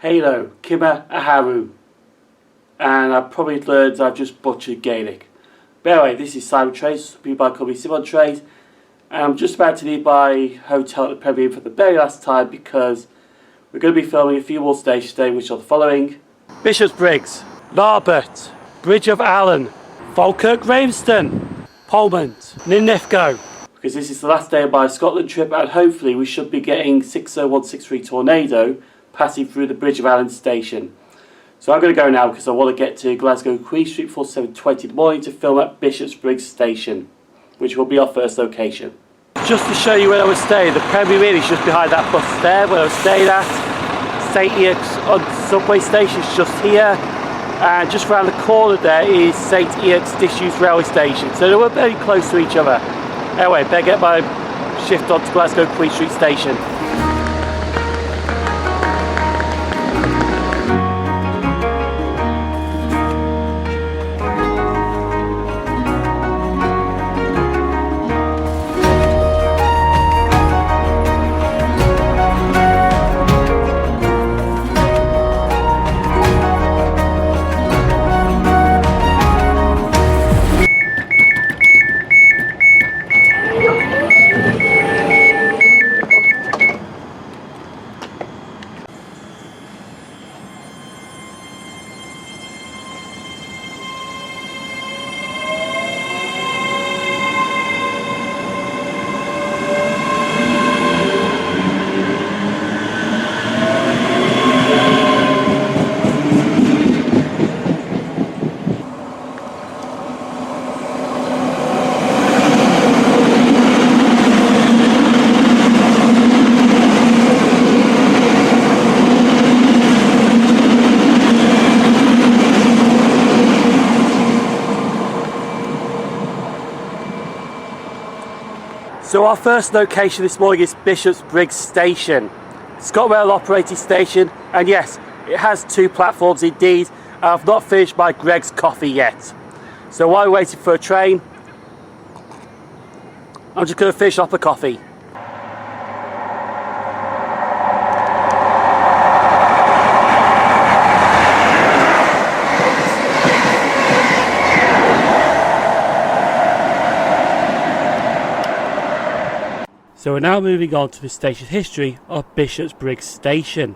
Halo, Kima Aharu. And I probably learned I've just butchered Gaelic. But anyway, this is Sim0nTrains, people call me Sim0nTrains. And I'm just about to leave my hotel at the Premier Inn for the very last time because we're going to be filming a few more stations today, which are the following: Bishopbriggs, Larbert, Bridge of Allan, Falkirk Grahamston, Polmont and Linlithgow. Because this is the last day of my Scotland trip, and hopefully we should be getting 60163 Tornado passing through the Bridge of Allan station. So I'm going to go now because I want to get to Glasgow Queen Street before 7:20 in the morning to film at Bishopbriggs station, which will be our first location. Just to show you where I was staying, the Premier Inn is just behind that bus there where I was staying at. St Eoch's on subway station is just here, and just around the corner there is St Eoch's disused railway station, so they were very close to each other. Anyway, better get my shift on to Glasgow Queen Street station. So our first location this morning is Bishopbriggs station. ScotRail operated station, and yes, it has two platforms indeed. I've not finished my Greg's coffee yet. So while we're waiting for a train, I'm just going to finish off a coffee. So we're now moving on to the station history of Bishopbriggs Station.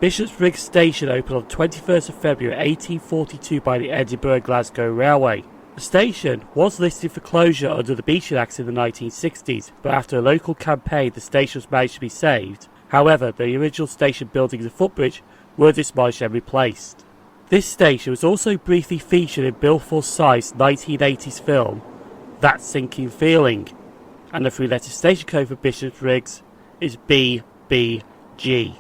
Bishopbriggs Station opened on 21st of February 1842 by the Edinburgh Glasgow Railway. The station was listed for closure under the Beeching Acts in the 1960s, but after a local campaign the station was managed to be saved. However, the original station buildings and footbridge were demolished and replaced. This station was also briefly featured in Bill Forsyth's 1980s film, That Sinking Feeling, and the three-letter station code for Bishopbriggs is BBG.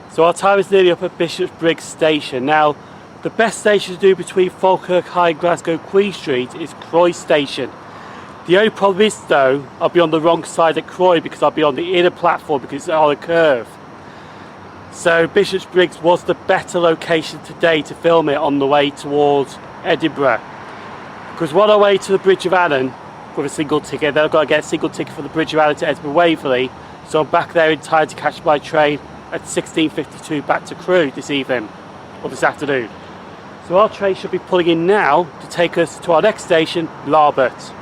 So our time is nearly up at Bishopbriggs station. Now, the best station to do between Falkirk High and Glasgow Queen Street is Crewe station. The only problem is though, I'll be on the wrong side at Crewe because I'll be on the inner platform because it's on a curve. So Bishopbriggs was the better location today to film it on the way towards Edinburgh. Because we're on our way to the Bridge of Allan with a single ticket, then I've got to get a single ticket for the Bridge of Allan to Edinburgh Waverley, so I'm back there in time to catch my train at 16:52 back to Crewe this evening, or this afternoon. So our train should be pulling in now to take us to our next station, Larbert.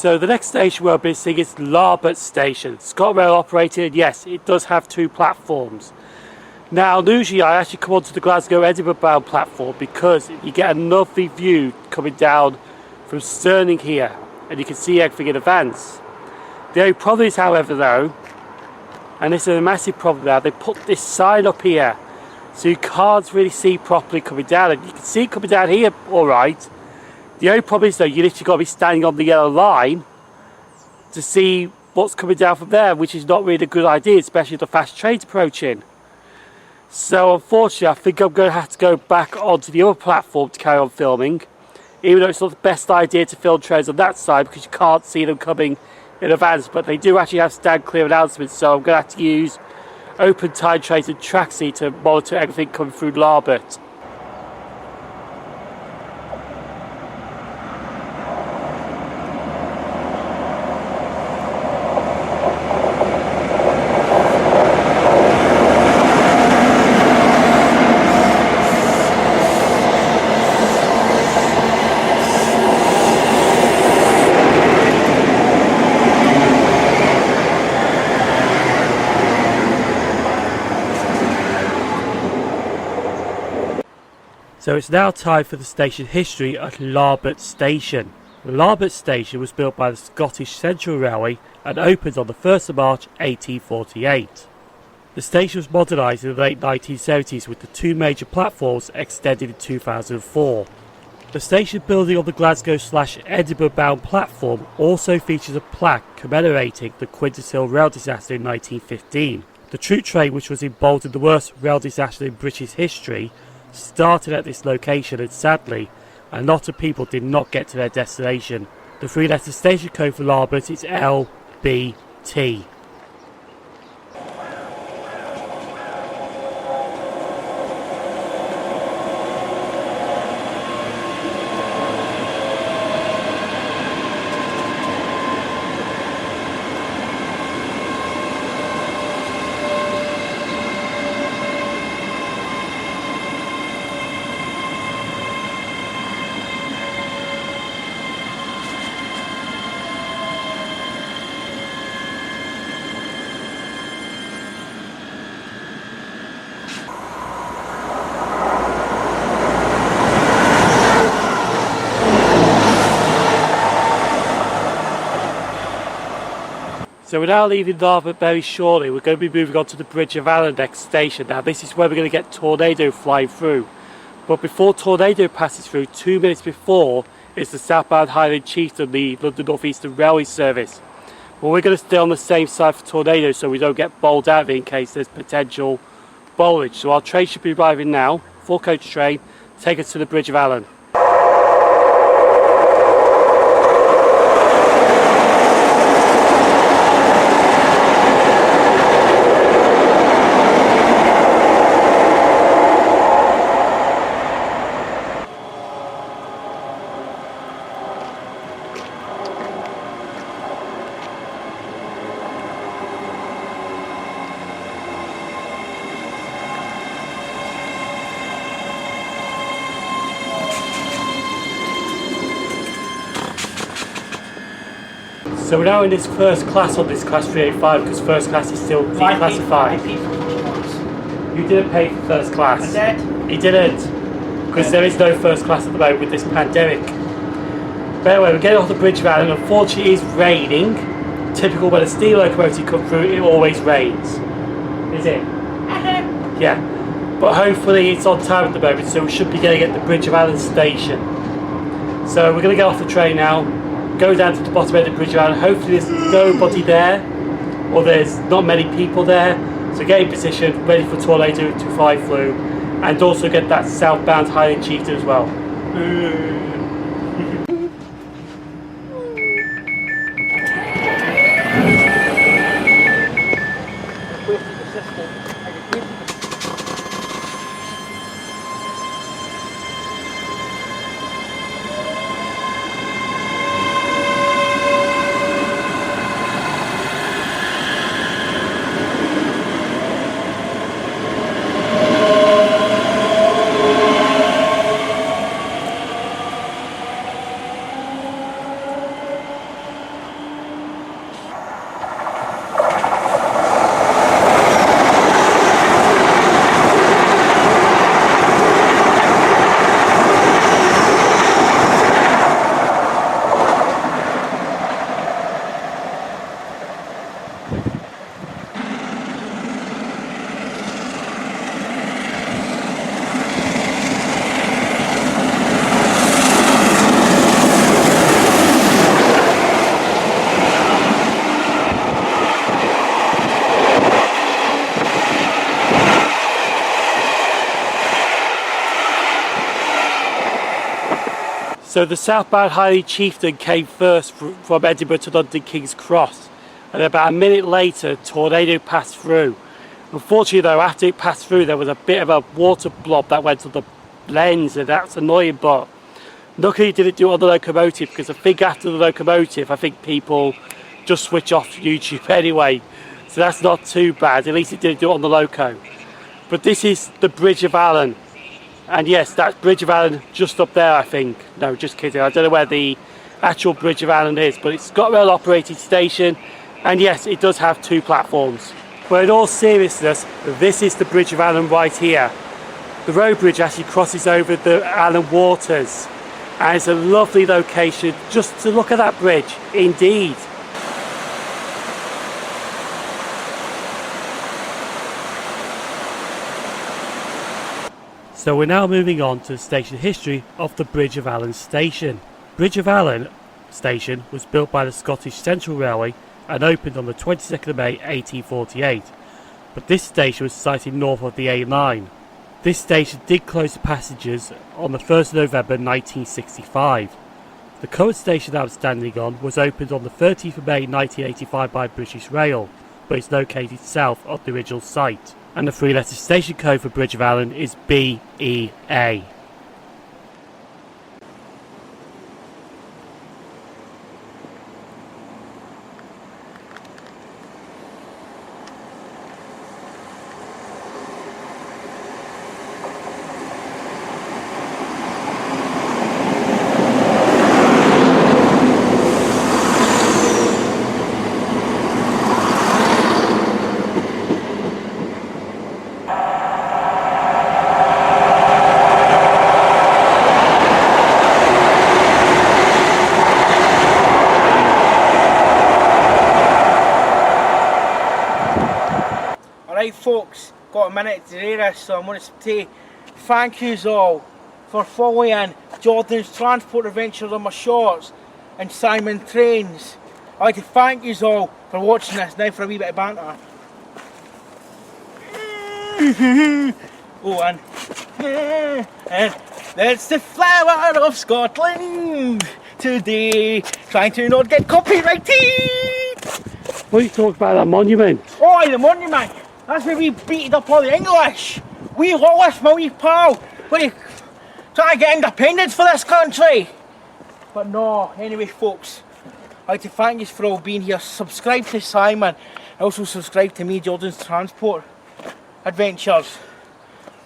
So the next station we'll be seeing is Larbert Station. Scotland Rail operated, yes, it does have 2 platforms. Now usually I actually come onto the Glasgow Edinburgh bound platform because you get a lovely view coming down from Stirling here, and you can see everything in advance. The only problem is, however, though, and this is a massive problem now, they put this sign up here so you can't really see properly coming down, and you can see it coming down here alright. The only problem is though, you literally got to be standing on the yellow line to see what's coming down from there, which is not really a good idea, especially if the fast train's approaching. So unfortunately I think I'm going to have to go back onto the other platform to carry on filming, even though it's not the best idea to film trains on that side because you can't see them coming in advance, but they do actually have stand clear announcements, so I'm going to have to use open time trains and Tracksy to monitor everything coming through Larbert. So it's now time for the station history at Larbert Station. The Larbert Station was built by the Scottish Central Railway and opened on the 1st of March 1848. The station was modernised in the late 1970s with the 2 major platforms extended in 2004. The station building on the Glasgow/Edinburgh bound platform also features a plaque commemorating the Quintus Hill rail disaster in 1915. The troop train, which was involved in the worst rail disaster in British history, started at this location, and sadly a lot of people did not get to their destination. The 3-letter station code for Larbert is LBT. So we're now leaving Larbert very shortly. We're going to be moving on to the Bridge of Allan next station. Now this is where we're going to get Tornado flying through. But before Tornado passes through, 2 minutes before, is the southbound Highland Chieftain, the London North Eastern Railway service. But we're going to stay on the same side for Tornado so we don't get bowled out in case there's potential bowlage. So our train should be arriving now, 4-coach train, take us to the Bridge of Allan. So we're now in this first class on this class 385 because first class is still declassified. You didn't pay for first class. I did. You didn't. Because there is no first class at the moment with this pandemic. But anyway, we're getting off the Bridge of Allan. Unfortunately, it is raining. Typical when a steam locomotive comes through, it always rains. Is it? Yeah. But hopefully it's on time at the moment, so we should be getting at the Bridge of Allan station. So we're going to get off the train now, go down to the bottom end of the Bridge of Allan. Hopefully there's nobody there, or there's not many people there. So get in position, ready for Tornado to fly through, and also get that southbound Highland Chieftain as well. So the southbound Highland Chieftain came first from Edinburgh to London King's Cross, and about a minute later a tornado passed through. Unfortunately though, after it passed through there was a bit of a water blob that went on the lens, and that's annoying, but luckily it didn't do it on the locomotive, because I think after the locomotive I think people just switch off YouTube anyway, so that's not too bad. At least it didn't do it on the loco. But this is the Bridge of Allan, and yes, that's Bridge of Allan just up there I think. No, just kidding, I don't know where the actual Bridge of Allan is, but it's got a rail operated station, and yes, it does have 2 platforms. But in all seriousness, this is the Bridge of Allan right here. The road bridge actually crosses over the Allan waters, and it's a lovely location just to look at that bridge, indeed. So we're now moving on to the station history of the Bridge of Allan station. Bridge of Allan station was built by the Scottish Central Railway and opened on the 22nd of May 1848, but this station was sited north of the A9. This station did close to passengers on the 1st of November 1965. The current station that I'm standing on was opened on the 13th of May 1985 by British Rail, but it's located south of the original site. And the 3-letter station code for Bridge of Allan is BEA. Right folks, got a minute to do this, so I'm going to say thank yous all for following Jordan's transport adventures on my shorts and Sim0nTrains. I'd like to thank yous all for watching this. Now for a wee bit of banter. Oh, and that's the flower of Scotland today, trying to not get copyrighted. What are you talking about, that monument? Oh, the monument! That's where we beated up all the English! We Wallace, my wee pal! What are you trying to get independence for this country? But no, anyway folks, I'd like to thank you for all being here. Subscribe to Simon, also subscribe to me, Jordan's Transport Adventures.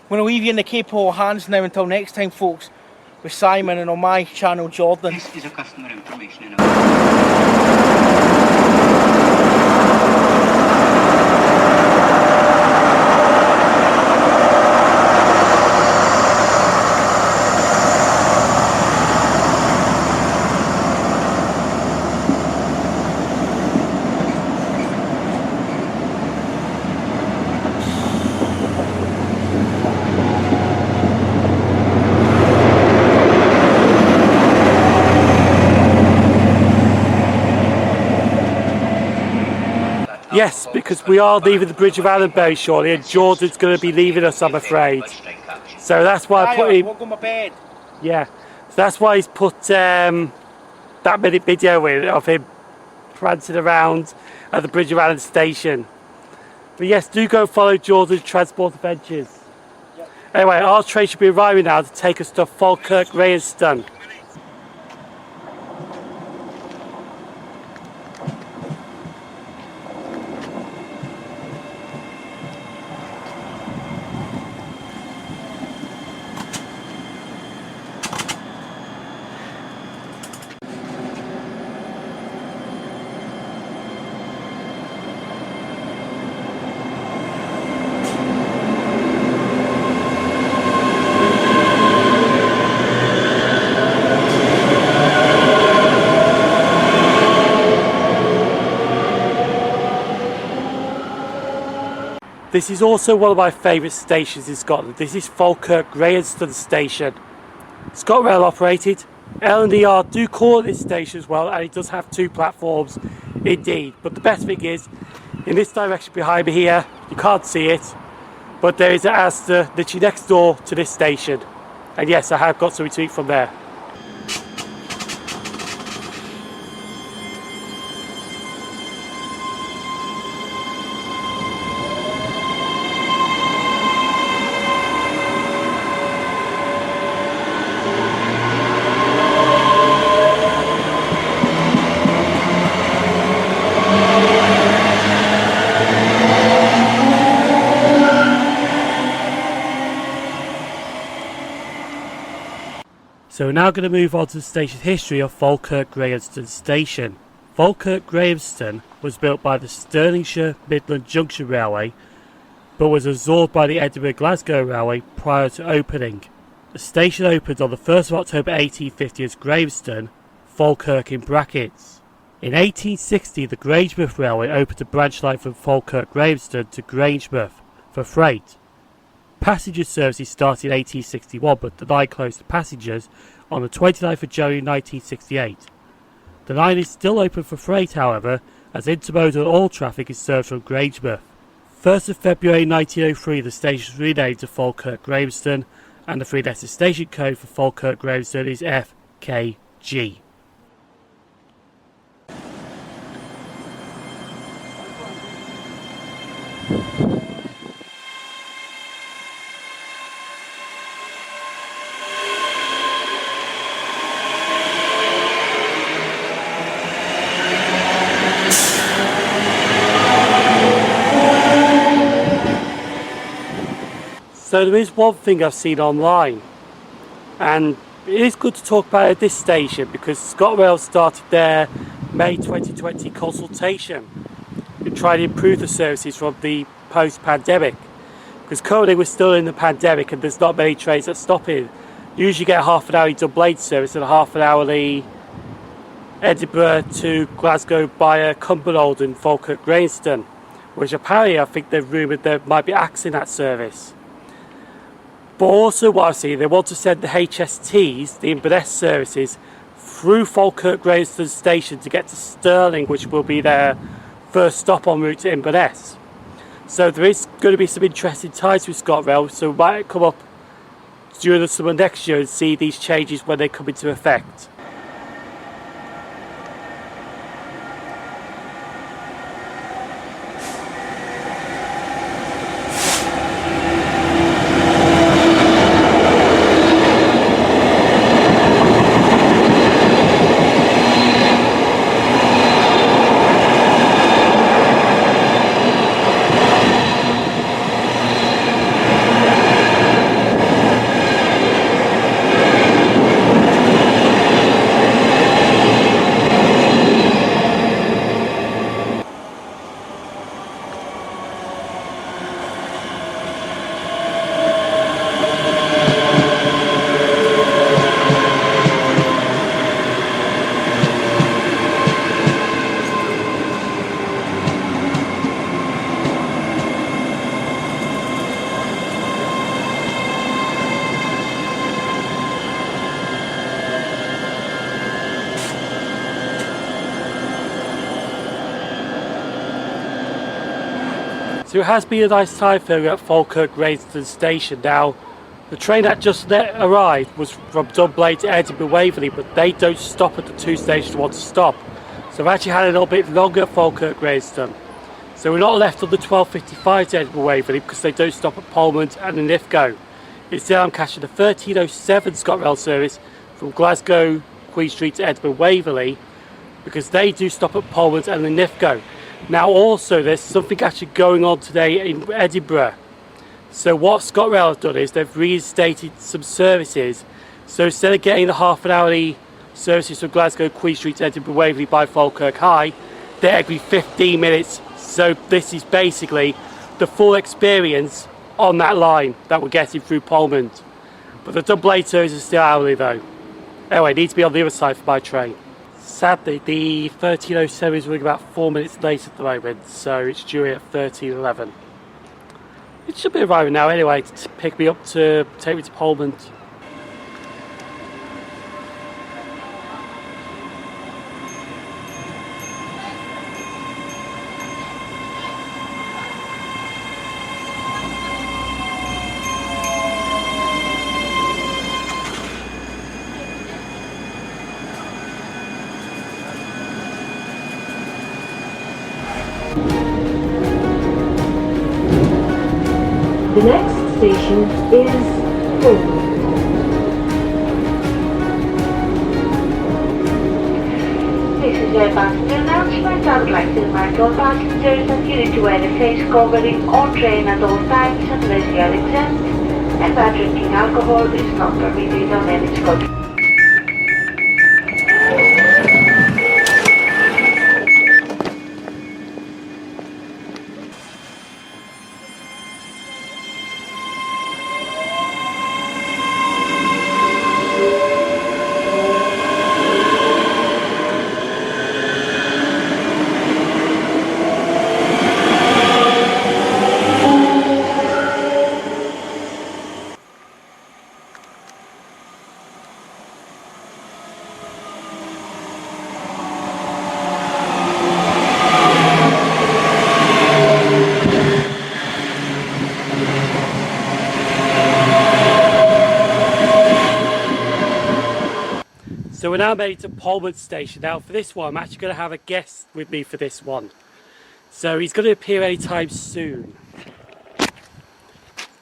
I'm going to leave you in the capable hands now until next time folks, with Simon and on my channel Jordan. This is a customer information Yes, because we are leaving the Bridge of Allan very shortly, and Jordan's going to be leaving us, I'm afraid. So that's why I put him. Walk on my bed. Yeah, so that's why he's put that minute video in of him prancing around at the Bridge of Allan station. But yes, do go follow Jordan's Transport Adventures. Yep. Anyway, our train should be arriving now to take us to Falkirk Grahamston. This is also one of my favourite stations in Scotland. This is Falkirk Grahamston station. ScotRail operated. L&ER do call it this station as well, and it does have 2 platforms indeed. But the best thing is, in this direction behind me here, you can't see it, but there is an Asda literally next door to this station. And yes, I have got something to eat from there. So we're now going to move on to the station's history of Falkirk Grahamston Station. Falkirk Grahamston was built by the Stirlingshire Midland Junction Railway, but was absorbed by the Edinburgh Glasgow Railway prior to opening. The station opened on the 1st of October 1850 as Grahamston, Falkirk in brackets. In 1860 the Grangemouth Railway opened a branch line from Falkirk Grahamston to Grangemouth for freight. Passenger services started in 1861, but the line closed to passengers on the 29th of January 1968. The line is still open for freight, however, as intermodal all traffic is served from Grangemouth. 1st of February 1903 the station was renamed to Falkirk Grahamston, and the three-letter station code for Falkirk Grahamston is FKG. So there is one thing I've seen online, and it is good to talk about at this station because ScotRail started their May 2020 consultation to try to improve the services from the post-pandemic, because currently we're still in the pandemic and there's not many trains that stop in. You usually get a half an hourly double lane service and a half an hourly Edinburgh to Glasgow via Cumbernauld and Falkirk Grahamston, which apparently I think they've rumoured there might be axing that service. But also what I've seen, they want to send the HSTs, the Inverness services, through Falkirk Grahamston station to get to Stirling, which will be their first stop en route to Inverness. So there is going to be some interesting ties with ScotRail, so we might come up during the summer next year and see these changes when they come into effect. So it has been a nice time for me at Falkirk Grahamston station. Now, the train that just arrived was from Dunblane to Edinburgh Waverley, but they don't stop at the two stations they want to stop. So I've actually had a little bit longer at Falkirk Grahamston. So we're not left on the 12:55 to Edinburgh Waverley because they don't stop at Polmont and Linlithgow. Instead I'm catching the 13:07 ScotRail service from Glasgow Queen Street to Edinburgh Waverley because they do stop at Polmont and Linlithgow. Now also there's something actually going on today in Edinburgh. So what ScotRail have done is they've reinstated some services. So instead of getting the half an hourly services from Glasgow Queen Street to Edinburgh Waverley by Falkirk High, they're every 15 minutes. So this is basically the full experience on that line that we're getting through Polmont. But the Dunblane service is still hourly though. Anyway, it needs to be on the other side for my train. Sadly, the 13:07 is running about 4 minutes late at the moment, so it's due at 13:11. It should be arriving now anyway to pick me up to take me to Polmont. The next station is Crewe. This is a passenger announcement. I would like to remind all passengers that you need to wear a face covering on train at all times unless you are exempt, and that drinking alcohol is not permitted on any Scottish. So we're now made it to Polmont station. Now for this one I'm actually going to have a guest with me for this one. So he's going to appear anytime soon.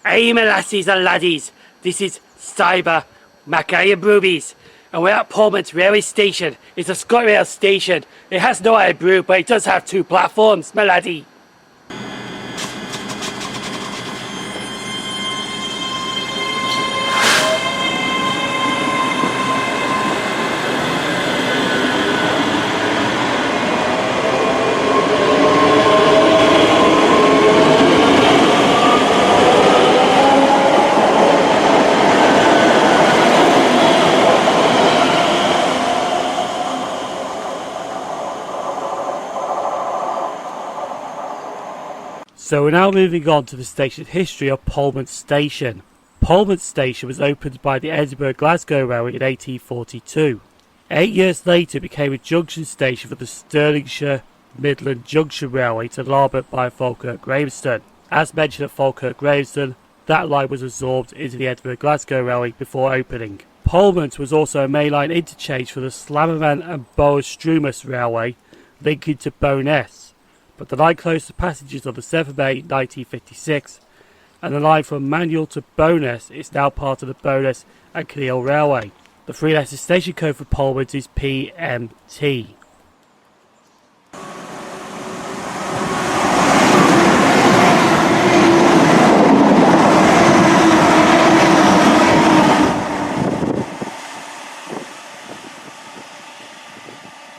Hey my lassies and laddies, this is Cyber Mackay and Broobies, and we're at Polmont railway station. It's a ScotRail station. It has no iron brew, but it does have 2 platforms, my laddie. So we're now moving on to the station history of Polmont Station. Polmont Station was opened by the Edinburgh Glasgow Railway in 1842. 8 years later it became a junction station for the Stirlingshire Midland Junction Railway to Larbert by Falkirk Grahamston. As mentioned at Falkirk Grahamston, that line was absorbed into the Edinburgh Glasgow Railway before opening. Polmont was also a mainline interchange for the Slammerman and Bower-Strumus Railway, linking to Bowness. But the line closed to passengers on the 7th of May 1956, and the line from Manuel to Bowness is now part of the Bowness and Crewe Railway. The 3-letter station code for Polmont is PMT.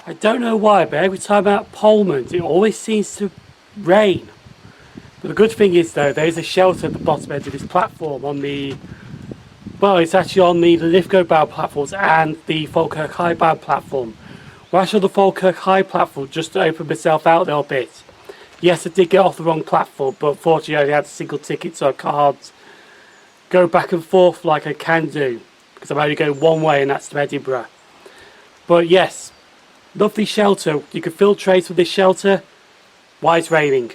I don't know why, but every time I'm at Polmont it always seems to rain. But the good thing is though, there is a shelter at the bottom end of this platform on the... Well, it's actually on the Linlithgow bound platforms and the Falkirk High bound platform. Well, actually on the Falkirk High platform, just to open myself out a little bit. Yes, I did get off the wrong platform, but unfortunately I only had a single ticket, so I can't go back and forth like I can do, because I'm only going one way and that's to Edinburgh. But yes, lovely shelter. You can fill trays from this shelter while it's raining.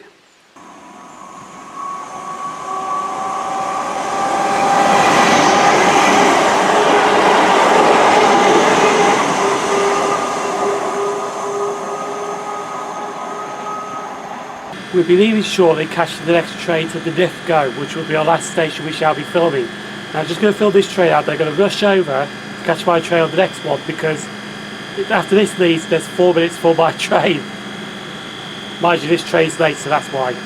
We'll be leaving shortly, catching the next train to Linlithgow, which will be our last station we shall be filming. Now I'm just going to fill this train out. They're going to rush over to catch my train on the next one, because after this leaves there's 4 minutes for my train. Mind you, this train's late, so that's why.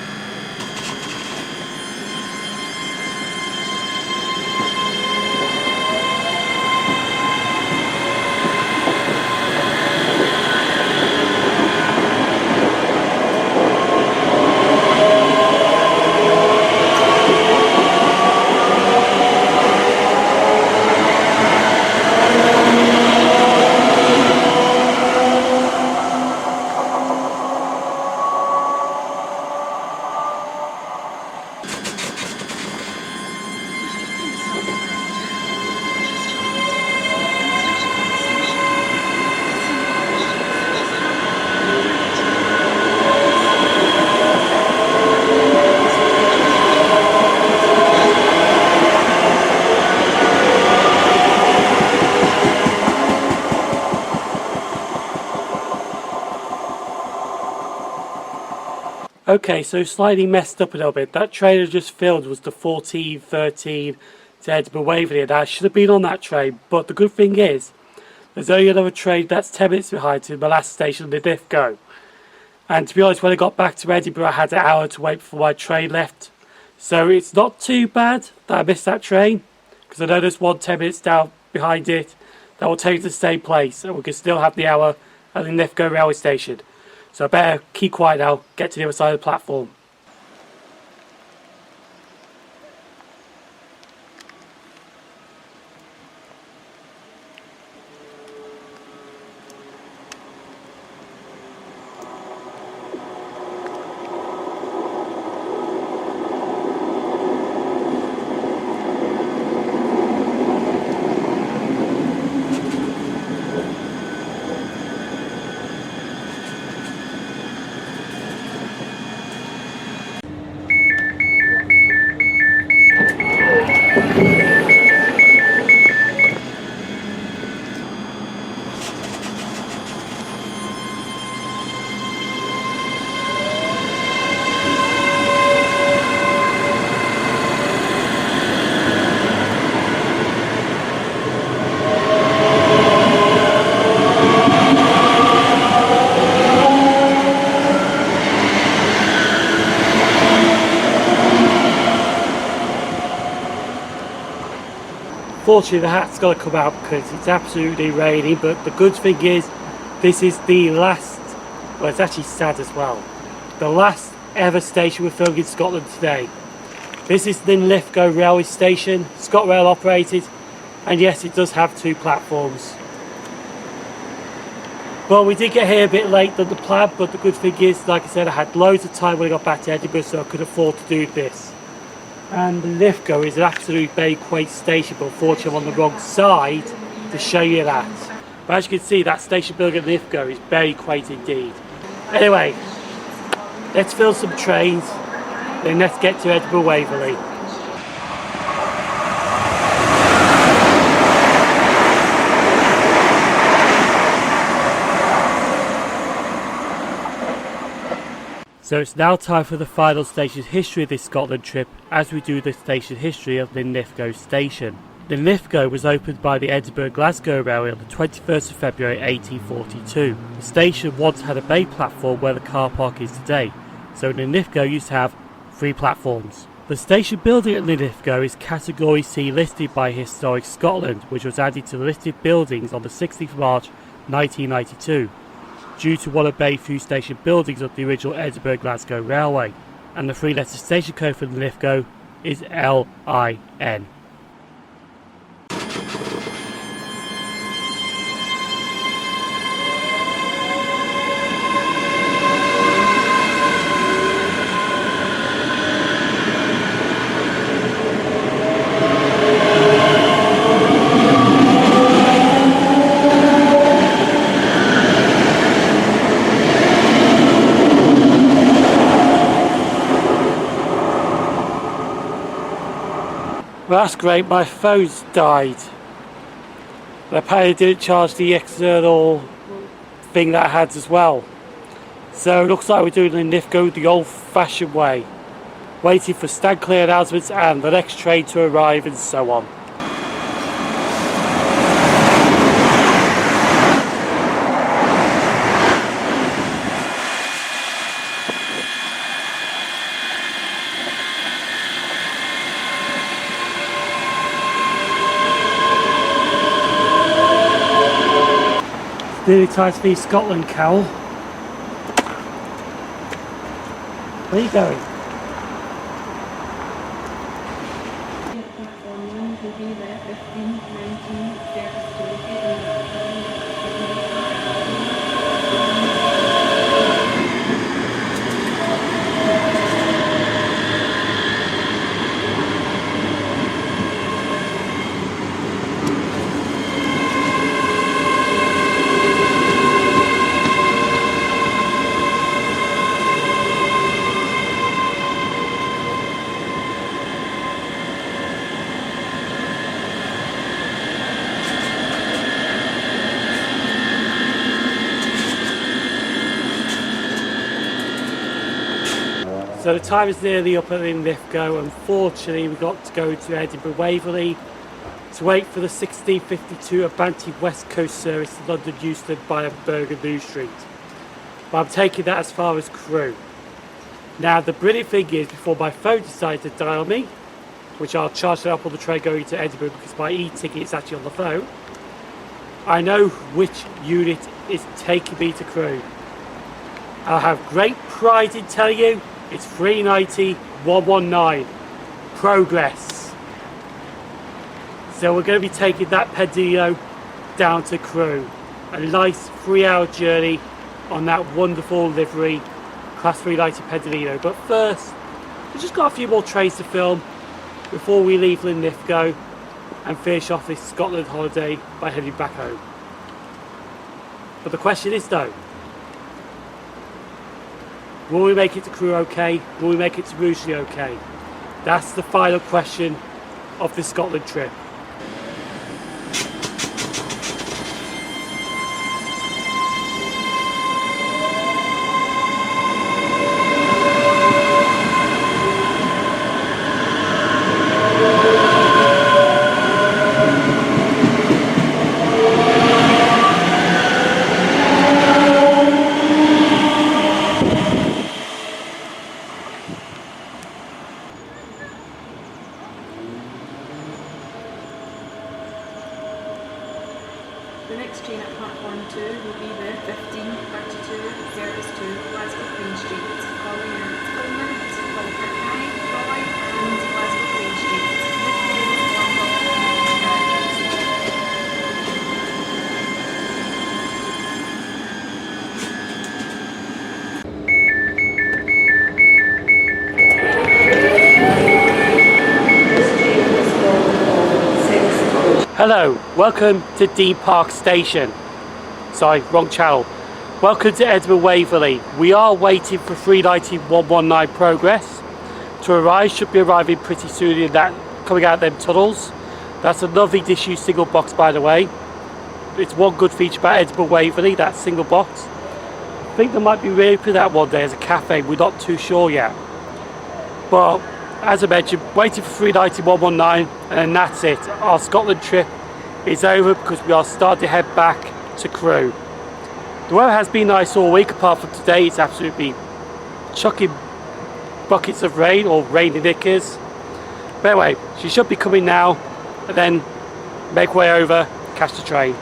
Okay, so slightly messed up a little bit. That train I just filled was the 1413 to Edinburgh Waverley, and I should have been on that train. But the good thing is, there's only another train that's 10 minutes behind to my last station, Linlithgow. And to be honest, when I got back to Edinburgh, I had an hour to wait before my train left. So it's not too bad that I missed that train, because I know there's one 10 minutes down behind it that will take us to the same place, and we can still have the hour at Linlithgow railway station. So I better keep quiet now, get to the other side of the platform. Unfortunately the hat's got to come out because it's absolutely raining, but the good thing is this is the last, well it's actually sad as well, the last ever station we're filming in Scotland today. This is Linlithgow railway station, ScotRail operated, and yes it does have 2 platforms. Well, we did get here a bit late than the plan, but the good thing is, like I said, I had loads of time when I got back to Edinburgh, so I could afford to do this. And Linlithgow is an absolute very quaint station, but unfortunately I'm on the wrong side to show you that. But as you can see, that station building at Linlithgow is very quaint indeed. Anyway, let's fill some trains, then let's get to Edinburgh Waverley. So it's now time for the final station history of this Scotland trip, as we do the station history of Linlithgow Station. Linlithgow was opened by the Edinburgh Glasgow Railway on the 21st of February 1842. The station once had a bay platform where the car park is today, so Linlithgow used to have 3 platforms. The station building at Linlithgow is Category C listed by Historic Scotland, which was added to the listed buildings on the 16th of March 1992. Due to one of very few station buildings of the original Edinburgh Glasgow Railway, and the 3-letter station code for Linlithgow is LIN. Well, that's great, my phone's died. But apparently it didn't charge the external thing that I had as well. So it looks like we're doing Linlithgow the old fashioned way. Waiting for stand clear announcements and the next train to arrive and so on. Nearly time to leave Scotland, Cowl. Where are you going? So the time is nearly up at Linlithgow. Unfortunately, we got to go to Edinburgh Waverley to wait for the 1652 Aberdeen West Coast service to London Euston by Edinburgh and New Street. But I'm taking that as far as Crewe. Now the brilliant thing is, before my phone decided to dial me, which I'll charge it up on the train going to Edinburgh because my e-ticket is actually on the phone, I know which unit is taking me to Crewe. I'll have great pride in telling you it's 390-119 Progress. So we're going to be taking that Pedino down to Crewe. A nice 3-hour journey on that wonderful livery Class 3 lighted Pedino. But first, we've just got a few more trains to film before we leave Linlithgow and finish off this Scotland holiday by heading back home. But the question is though, will we make it to Crewe okay? Will we make it to Rugeley okay? That's the final question of this Scotland trip. The next train at platform 2 will be the 1532 service to Glasgow Queen Street, calling at Polmont, Falkirk Grahamston and Glasgow Queen Street. This train is one of Hello, welcome to Dean Park Station. Sorry, wrong channel. Welcome to Edinburgh Waverley. We are waiting for 39119 Progress to arrive. Should be arriving pretty soon in that, coming out of them tunnels. That's a lovely disused single box, by the way. It's one good feature about Edinburgh Waverley, that single box. I think they might be reopening that one day as a cafe. We're not too sure yet. But as I mentioned, waiting for 39119, and then that's it. Our Scotland trip is over because we are starting to head back to Crewe. The weather has been nice all week, apart from today. It's absolutely chucking buckets of rain, or rainy knickers. But anyway, she should be coming now, and then make way over, catch the train.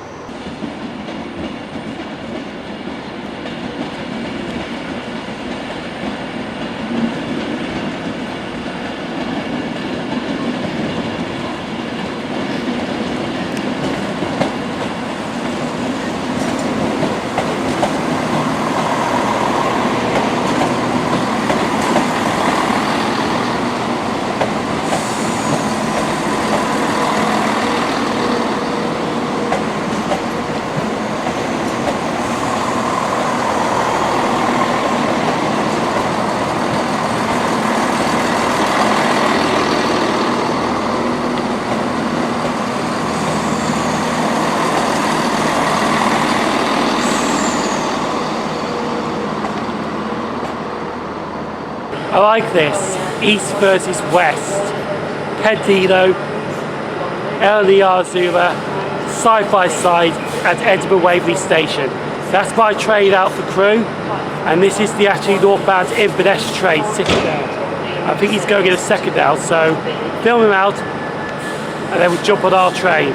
I like this, east versus west, Pendino, Azula, side by side at Edinburgh Waverley Station. That's my train out for Crewe, and this is the actually northbound Inverness train sitting there. I think he's going in a second now, so film him out, and then we'll jump on our train.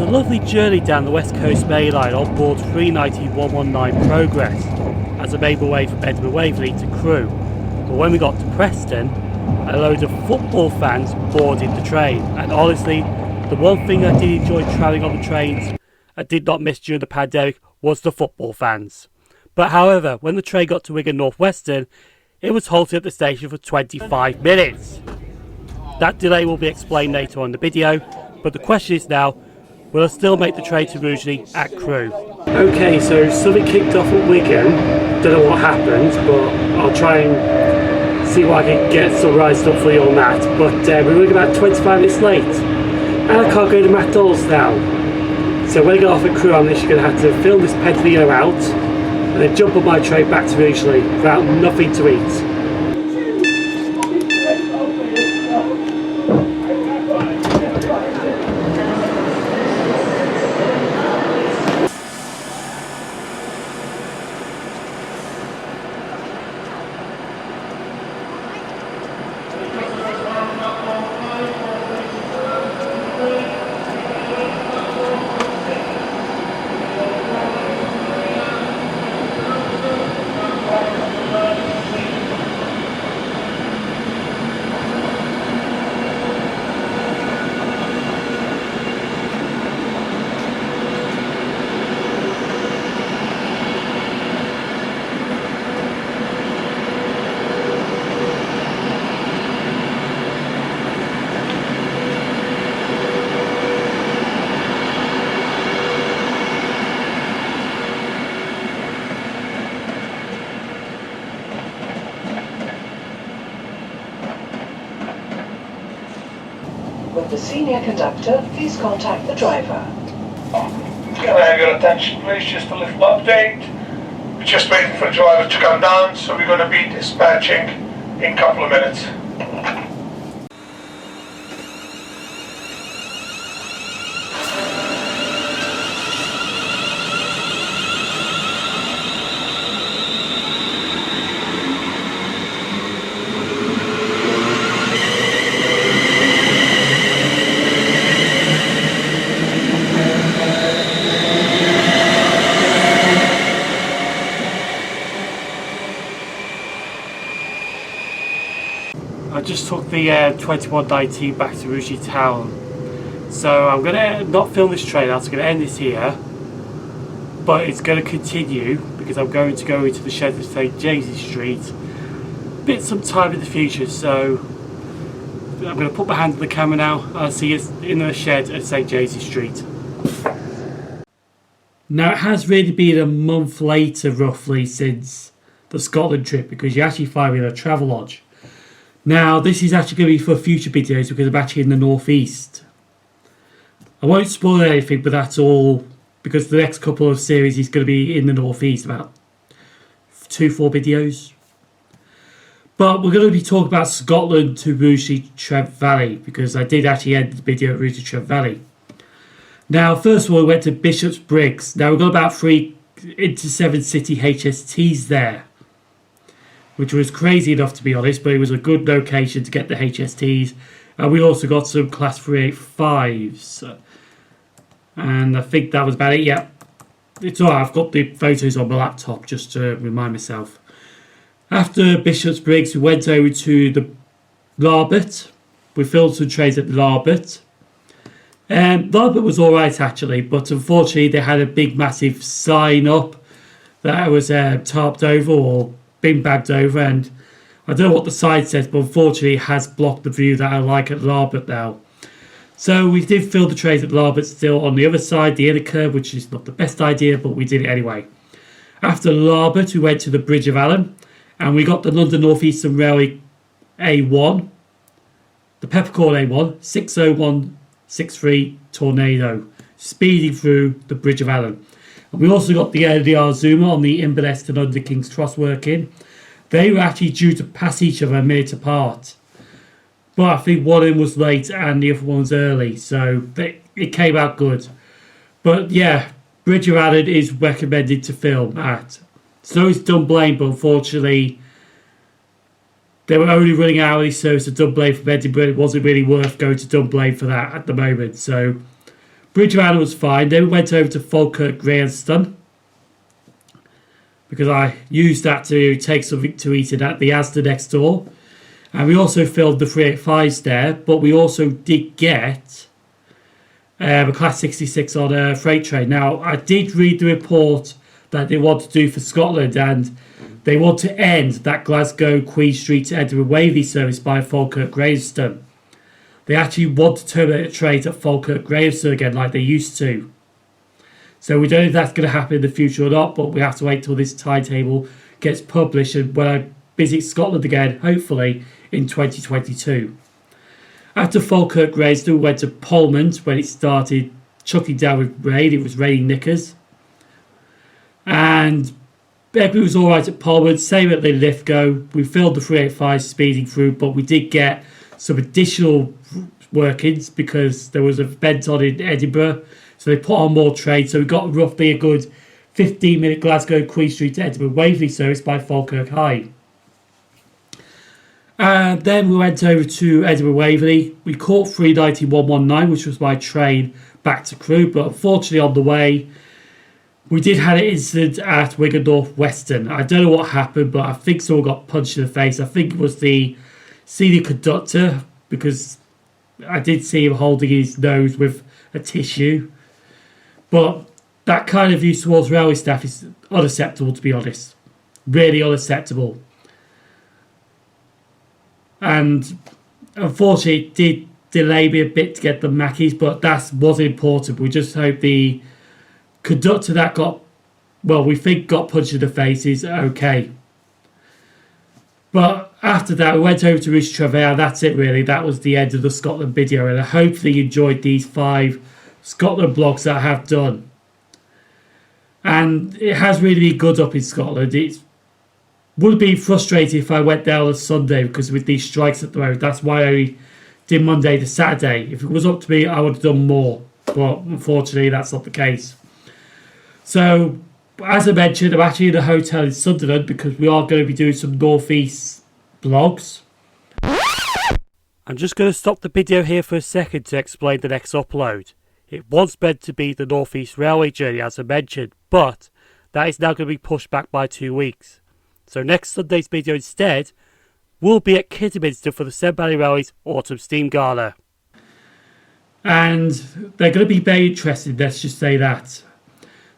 Lovely journey down the West Coast Main Line on board 39119 Progress as I made my way from Edinburgh Waverley to Crewe. But when we got to Preston, a load of football fans boarded the train, and honestly, the one thing I did enjoy travelling on the trains I did not miss during the pandemic was the football fans. But however, when the train got to Wigan North Western, it was halted at the station for 25 minutes. That delay will be explained later on in the video, but the question is now, will I still make the train to Rugeley at Crewe? Okay, so something kicked off at Wigan. Don't know what happened, but I'll try and see what I can get summarised up for you on that. But we're about 25 minutes late, and I can't go to McDonald's now. So when I get off at Crewe, I'm literally going to have to film this pet video out, and then jump on my train back to Rugeley without nothing to eat. With the senior conductor, please contact the driver. Can I have your attention please, just a little update. We're just waiting for the driver to come down, so we're going to be dispatching in a couple of minutes. I just took the 2119 back to Rugeley town, so I'm going to not film this train out. I'm going to end this here, but it's going to continue because I'm going to go into the shed of St James's Street some time in the future. So I'm going to put my hand on the camera now. I'll see you in the shed at St James's Street. Now it has really been a month later roughly since the Scotland trip, because you actually find me in a travel lodge. Now, this is actually going to be for future videos because I'm actually in the northeast. I won't spoil anything, but that's all because the next couple of series is going to be in the northeast, about 2-4 videos. But we're going to be talking about Scotland to Rugeley Trent Valley, because I did actually end the video at Rugeley Trent Valley. Now, first of all, we went to Bishopbriggs. Now, we've got about 3 Inter-7 City HSTs there, which was crazy enough to be honest, but it was a good location to get the HSTs. And we also got some Class 385s. And I think that was about it. Yeah, it's alright, I've got the photos on my laptop just to remind myself. After Bishopbriggs, we went over to the Larbert. We filmed some trains at Larbert. Larbert was alright actually, but unfortunately they had a big massive sign up that was tarped over or been bagged over, and I don't know what the sign says, but unfortunately it has blocked the view that I like at Larbert now. So we did fill the trains at Larbert still on the other side, the inner curve, which is not the best idea, but we did it anyway. After Larbert, we went to the Bridge of Allan, and we got the London North Eastern Railway A1, the peppercorn A1, 60163 Tornado, speeding through the Bridge of Allan. And we also got the LDR Zoomer on the Inverness and Under King's Cross working. They were actually due to pass each other a minute apart, but I think one of them was late and the other one was early, so it came out good. But yeah, Bridge of Allan is recommended to film at. So is Dunblane, but unfortunately they were only running hourly service to Dunblane from Edinburgh. It wasn't really worth going to Dunblane for that at the moment. So Bridge of Allan was fine. Then we went over to Falkirk Grahamston, because I used that to take something to eat at the Asda next door. And we also filmed the 385s there, but we also did get a Class 66 on a freight train. Now, I did read the report that they want to do for Scotland, and they want to end that Glasgow Queen Street to Edinburgh Waverley service by Falkirk Grahamston. They actually want to terminate the trains at Falkirk Grahamston again like they used to. So we don't know if that's going to happen in the future or not, but we have to wait till this timetable gets published and when I visit Scotland again, hopefully in 2022. After Falkirk Grahamston, we went to Polmont when it started chucking down with rain. It was raining knickers. And everything was alright at Polmont, same at Linlithgow. We filled the 385 speeding through, but we did get some additional workings because there was an event on in Edinburgh. So they put on more trains. So we got roughly a good 15-minute Glasgow Queen Street to Edinburgh Waverley service by Falkirk High. And then we went over to Edinburgh Waverley. We caught 39119, which was my train back to Crewe. But unfortunately on the way, we did have an incident at Wigan North Western. I don't know what happened, but I think someone got punched in the face. I think it was the senior conductor because I did see him holding his nose with a tissue. But that kind of use towards railway staff is unacceptable, to be honest. Really unacceptable. And unfortunately, it did delay me a bit to get the Mackies, but that wasn't important. We just hope the conductor that we think got punched in the face is okay. But after that, we went over to Rouge Travail. That's it, really. That was the end of the Scotland video. And I hopefully you enjoyed these 5 Scotland blogs that I have done. And it has really been good up in Scotland. It would have been frustrating if I went there on a Sunday because with these strikes at the moment, that's why I only did Monday to Saturday. If it was up to me, I would have done more. But unfortunately, that's not the case. So, as I mentioned, I'm actually in a hotel in Sunderland because we are going to be doing some North East blogs. I'm just going to stop the video here for a second to explain the next upload. It was meant to be the North East Railway Journey as I mentioned, but that is now going to be pushed back by 2 weeks. So next Sunday's video instead will be at Kidderminster for the Severn Valley Railway's Autumn Steam Gala. And they're going to be very interested, let's just say that.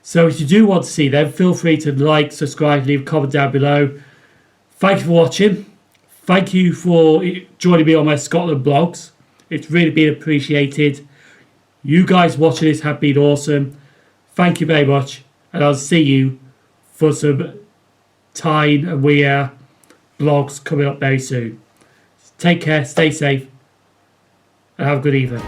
So if you do want to see them, feel free to like, subscribe, leave a comment down below. Thank you for watching. Thank you for joining me on my Scotland blogs. It's really been appreciated. You guys watching this have been awesome. Thank you very much. And I'll see you for some Tyne and Weir blogs coming up very soon. Take care, stay safe, and have a good evening.